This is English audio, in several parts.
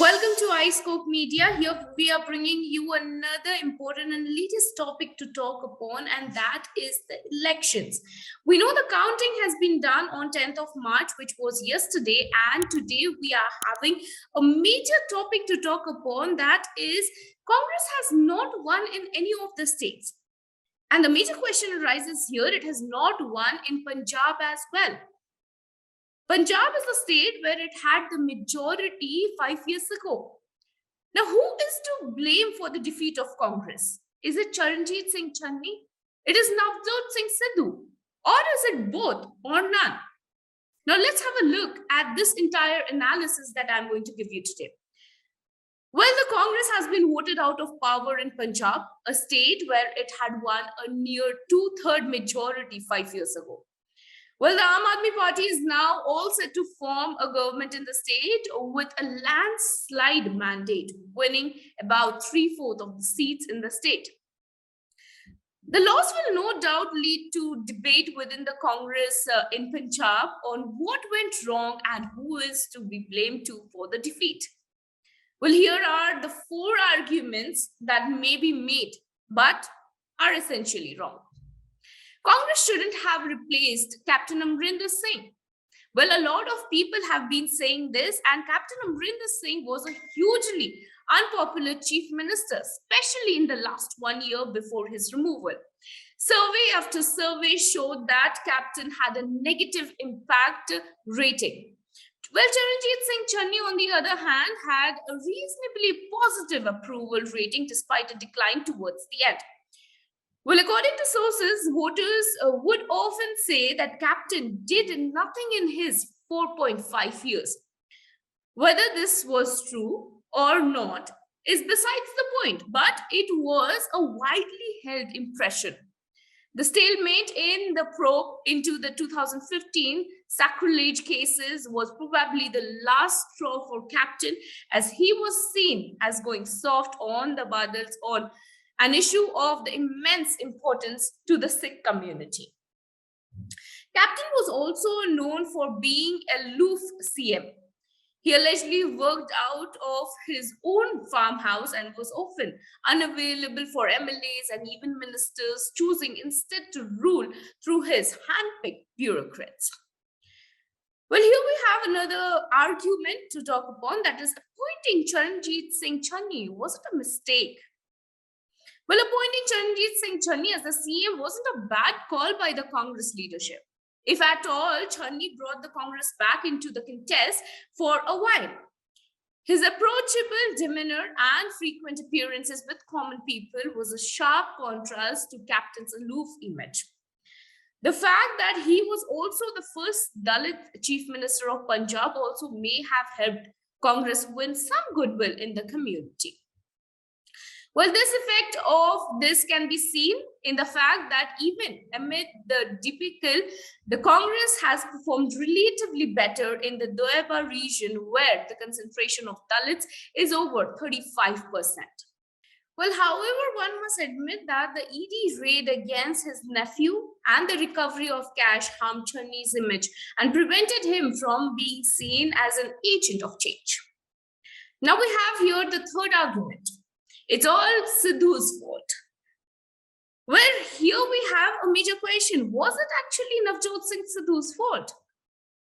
Welcome to iScope Media. Here we are bringing you another important and latest topic to talk upon, and that is the elections. We know the counting has been done on 10th of March, which was yesterday, and today we are having a major topic to talk upon, that is Congress has not won in any of the states. And the major question arises here, it has not won in Punjab as well. Punjab is the state where it had the majority 5 years ago. Now, who is to blame for the defeat of Congress? Is it Charanjit Singh Channi? It is Navjot Singh Sidhu? Or is it both or none? Now, let's have a look at this entire analysis that I'm going to give you today. Well, the Congress has been voted out of power in Punjab, a state where it had won a near two-thirds majority 5 years ago. Well, the Aam Aadmi Party is now all set to form a government in the state with a landslide mandate, winning about 3/4 of the seats in the state. The loss will no doubt lead to debate within the Congress in Punjab on what went wrong and who is to be blamed to for the defeat. Well, here are the 4 arguments that may be made, but are essentially wrong. Congress shouldn't have replaced Captain Amarinder Singh. Well, a lot of people have been saying this, and Captain Amarinder Singh was a hugely unpopular chief minister, especially in the last 1 year before his removal. Survey after survey showed that Captain had a negative impact rating. Well, Charanjit Singh Channi, on the other hand, had a reasonably positive approval rating despite a decline towards the end. Well, according to sources, voters would often say that Captain did nothing in his 4.5 years. Whether this was true or not is besides the point, but it was a widely held impression. The stalemate in the probe into the 2015 sacrilege cases was probably the last straw for Captain, as he was seen as going soft on the Badals on an issue of the immense importance to the Sikh community. Captain was also known for being a aloof CM. He allegedly worked out of his own farmhouse and was often unavailable for MLAs and even ministers, choosing instead to rule through his handpicked bureaucrats. Well, here we have another argument to talk upon, that is appointing Charanjit Singh Channi. Was it a mistake? Well, appointing Charanjit Singh Channi as the CM wasn't a bad call by the Congress leadership. If at all, Channi brought the Congress back into the contest for a while. His approachable demeanor and frequent appearances with common people was a sharp contrast to Captain's aloof image. The fact that he was also the first Dalit chief minister of Punjab also may have helped Congress win some goodwill in the community. Well, this effect of this can be seen in the fact that even amid the debacle, the Congress has performed relatively better in the Doaba region, where the concentration of Dalits is over 35%. Well, however, one must admit that the ED raid against his nephew and the recovery of cash harmed Channi's image and prevented him from being seen as an agent of change. Now we have here the third argument. It's all Sidhu's fault. Well, here we have a major question. Was it actually Navjot Singh Sidhu's fault?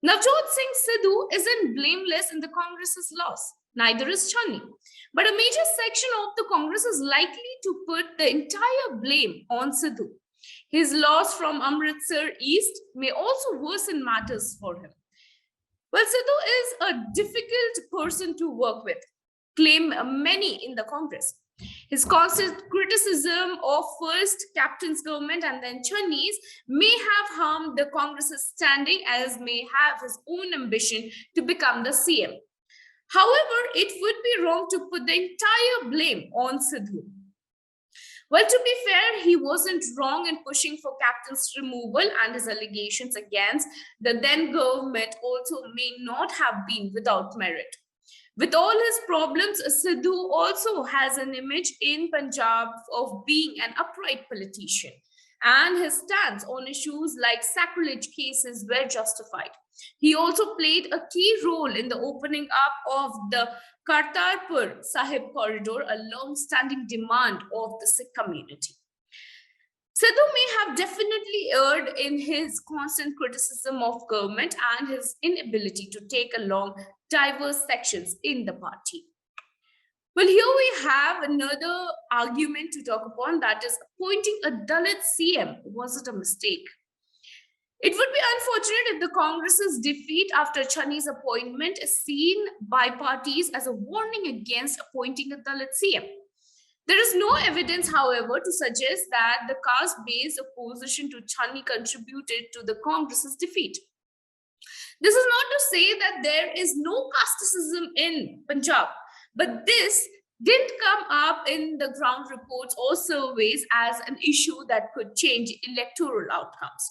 Navjot Singh Sidhu isn't blameless in the Congress's loss. Neither is Channi. But a major section of the Congress is likely to put the entire blame on Sidhu. His loss from Amritsar East may also worsen matters for him. Well, Sidhu is a difficult person to work with, claim many in the Congress. His constant criticism of first Captain's government and then Channi's may have harmed the Congress's standing, as may have his own ambition to become the CM. However, it would be wrong to put the entire blame on Sidhu. Well, to be fair, he wasn't wrong in pushing for Captain's removal, and his allegations against the then government also may not have been without merit. With all his problems, Sidhu also has an image in Punjab of being an upright politician. and his stance on issues like sacrilege cases were justified. He also played a key role in the opening up of the Kartarpur Sahib corridor, a long-standing demand of the Sikh community. Sidhu may have definitely erred in his constant criticism of government and his inability to take along diverse sections in the party. Well, here we have another argument to talk upon, that is appointing a Dalit CM. Was it a mistake? It would be unfortunate if the Congress's defeat after Channi's appointment is seen by parties as a warning against appointing a Dalit CM. There is no evidence, however, to suggest that the caste-based opposition to Channi contributed to the Congress's defeat. This is not to say that there is no casteism in Punjab, but this didn't come up in the ground reports or surveys as an issue that could change electoral outcomes.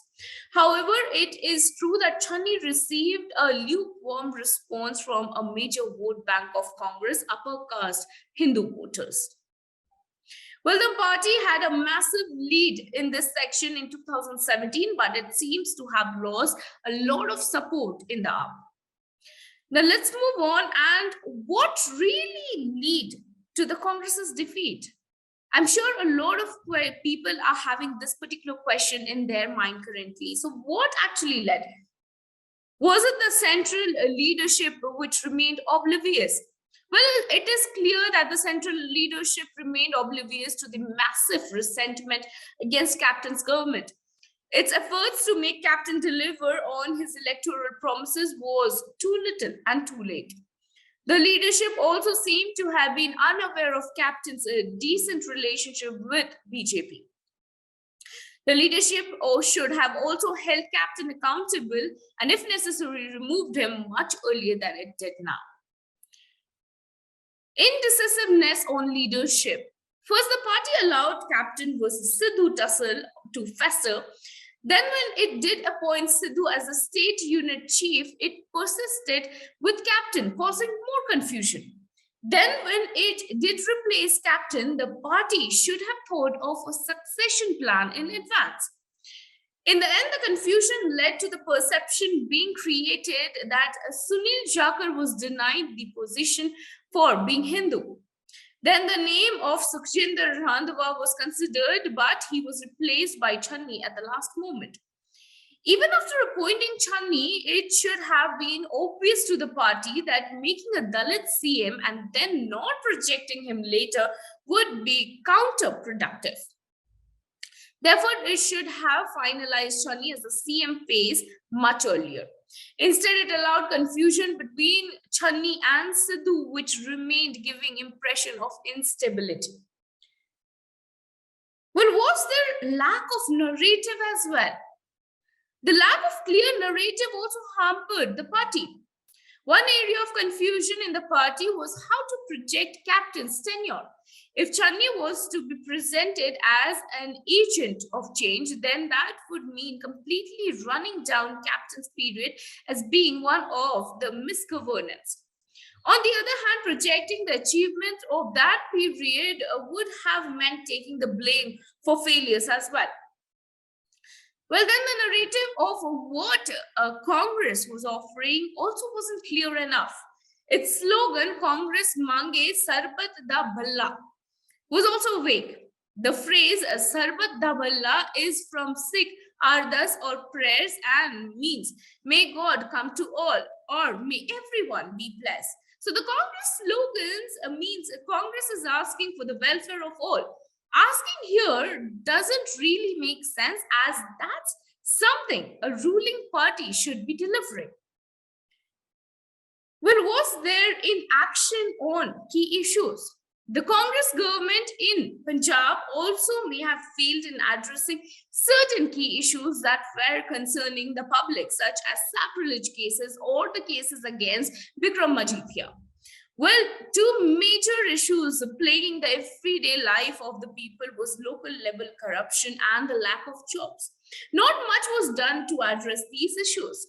However, it is true that Channi received a lukewarm response from a major vote bank of Congress upper caste Hindu voters. Well, the party had a massive lead in this section in 2017, but it seems to have lost a lot of support in the Aam. Now let's move on. And what really led to the Congress's defeat? I'm sure a lot of people are having this particular question in their mind currently. So what actually led? Was it the central leadership which remained oblivious? Well, it is clear that the central leadership remained oblivious to the massive resentment against Captain's government. Its efforts to make Captain deliver on his electoral promises was too little and too late. The leadership also seemed to have been unaware of Captain's decent relationship with BJP. The leadership should have also held Captain accountable and, if necessary, removed him much earlier than it did now. Indecisiveness on leadership. First, the party allowed Captain versus Sidhu tussle to fester. Then, when it did appoint Sidhu as a state unit chief, it persisted with Captain, causing more confusion. Then, when it did replace Captain, the party should have thought of a succession plan in advance. In the end, the confusion led to the perception being created that Sunil Jakar was denied the position for being Hindu. Then the name of Sukhjinder Randhawa was considered, but he was replaced by Channi at the last moment. Even after appointing Channi, it should have been obvious to the party that making a Dalit CM and then not projecting him later would be counterproductive. Therefore, it should have finalized Channi as a CM phase much earlier. Instead, it allowed confusion between Channi and Sidhu, which remained giving impression of instability. Well, was there lack of narrative as well? The lack of clear narrative also hampered the party. One area of confusion in the party was how to project Captain's tenure. If Channi was to be presented as an agent of change, then that would mean completely running down Captain's period as being one of the misgovernance. On the other hand, projecting the achievements of that period would have meant taking the blame for failures as well. Well, then the narrative of what Congress was offering also wasn't clear enough. Its slogan, Congress Mange Sarbat da Bhalla, was also vague. The phrase Sarbat da Bhalla is from Sikh ardas or prayers and means, may God come to all, or may everyone be blessed. So the Congress slogans means Congress is asking for the welfare of all. Asking here doesn't really make sense, as that's something a ruling party should be delivering. Well, was there inaction on key issues? The Congress government in Punjab also may have failed in addressing certain key issues that were concerning the public, such as sacrilege cases or the cases against Bikram Majithia. Well, two major issues plaguing the everyday life of the people was local level corruption and the lack of jobs. Not much was done to address these issues.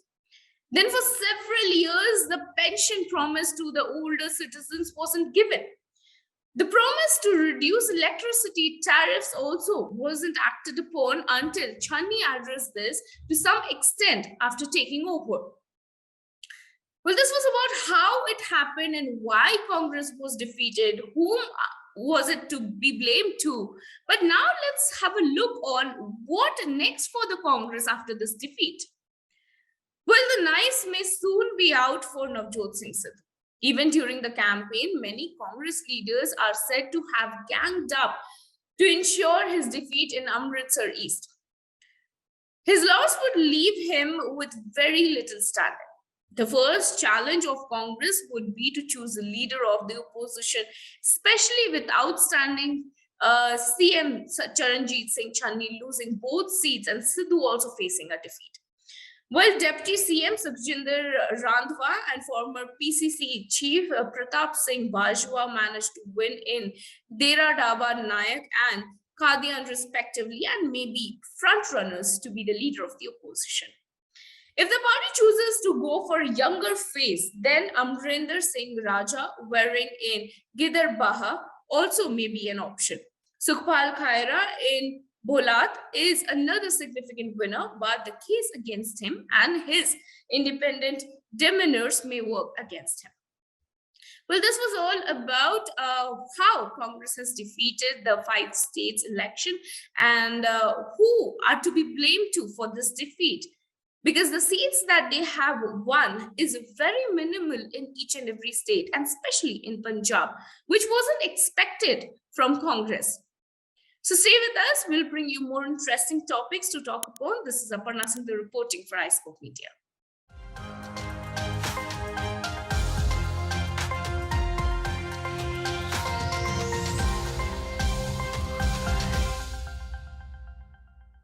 Then for several years, the pension promised to the older citizens wasn't given. The promise to reduce electricity tariffs also wasn't acted upon until Channi addressed this to some extent after taking over. Well, this was about how it happened and why Congress was defeated, whom was it to be blamed to. But now let's have a look on what next for the Congress after this defeat. Well, the knives may soon be out for Navjot Singh Sidhu. Even during the campaign, many Congress leaders are said to have ganged up to ensure his defeat in Amritsar East. His loss would leave him with very little standing. The first challenge of Congress would be to choose a leader of the opposition, especially with outstanding CM Charanjit Singh Channi losing both seats and Sidhu also facing a defeat. Well, Deputy CM Sukhjinder Randhawa and former PCC Chief Pratap Singh Bajwa managed to win in Dera Daba Nayak and Qadian respectively, and may be frontrunners to be the leader of the opposition. If the party chooses to go for a younger face, then Amarinder Singh Raja wearing in Gidar Baha also may be an option. Sukhpal Khaira in Bolat is another significant winner, but the case against him and his independent demeanors may work against him. Well, this was all about how Congress has defeated the 5 states election and who are to be blamed to for this defeat. Because the seats that they have won is very minimal in each and every state, and especially in Punjab, which wasn't expected from Congress. So stay with us. We'll bring you more interesting topics to talk upon. This is Aparna Sindhu reporting for iScope Media.